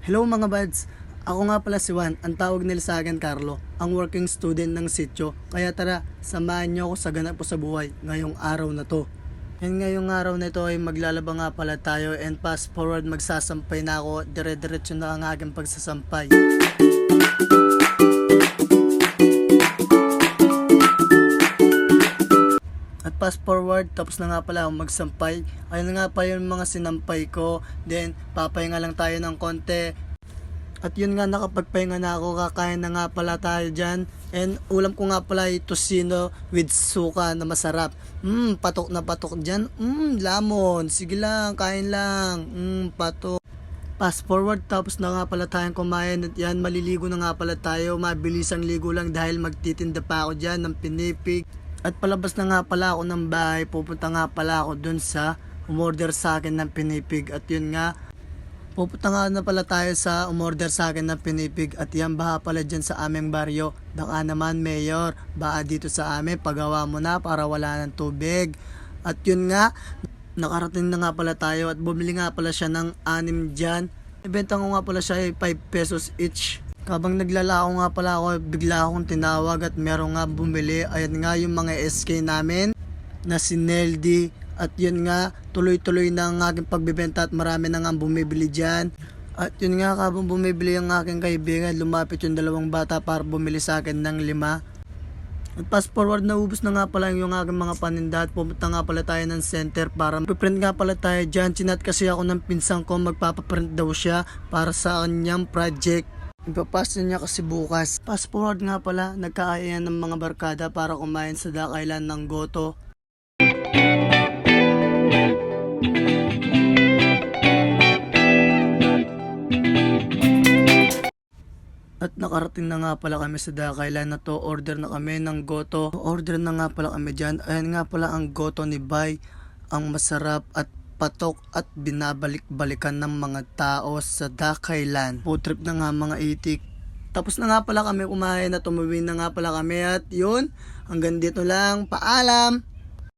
Hello mga buds! Ako nga pala si Juan, ang tawag nila sa akin Carlo, ang working student ng sityo. Kaya tara, samahan niyo ako sa ganap ko sa buhay ngayong araw na to. And ngayong araw na ito ay maglalaba nga pala tayo and fast forward magsasampay na ako, dire-diretso na ang aking pagsasampay. At fast forward, tapos na nga pala akong magsampay. Ayun na nga pa yung mga sinampay ko. Then, papahinga lang tayo ng konti. At yun nga, nakapagpahinga na ako. Kakain na nga pala tayo dyan. And ulam ko nga pala ay tocino with suka na masarap. Patok na patok dyan. Lamon. Sige lang, kain lang. Patok. Fast forward, tapos na nga pala tayong kumain. At yan, maliligo na nga pala tayo. Mabilis ang ligo lang dahil magtitinda pa ako dyan ng pinipig. At palabas na nga pala ako ng bahay, pupunta nga pala ako dun sa umorder sa akin ng pinipig. At yun nga, pupunta nga na pala tayo sa umorder sa akin ng pinipig. At yan, baha pala dyan sa aming baryo. Baka naman, Mayor, baka dito sa amin, pagawa mo na para wala ng tubig. At yun nga, nakarating na nga pala tayo at bumili nga pala siya ng 6 dyan. Ibenta ko nga pala siya ay 5 pesos each. Habang naglalako nga pala ako, bigla akong tinawag at meron nga bumili. Ayan nga yung mga SK namin na si Neldy. At yun nga, tuloy-tuloy na ang aking pagbibenta at marami na nga bumibili dyan. At yun nga, habang bumibili ang aking kaibigan, lumapit yung 2 bata para bumili sa akin ng 5. At fast forward, naubos na nga pala yung aking mga paninda at pumunta nga pala tayo ng center para magpiprint nga pala tayo dyan. Chinat kasi ako ng pinsang ko, magpapaprint daw siya para sa kanyang project. Ipapasa niya kasi bukas. Fast forward nga pala, nagkakayan ng mga barkada para kumain sa dakailan ng Goto. At nakarating na nga pala kami sa dakailan na to. Order na kami ng Goto. Order na nga pala kami dyan. Ayan nga pala ang Goto ni Bay. Ang masarap at patok at binabalik-balikan ng mga tao sa dakailan. Food trip na nga mga itik. Tapos na nga pala kami kumain at umuwi na nga pala kami at yun, hanggang dito lang. Paalam!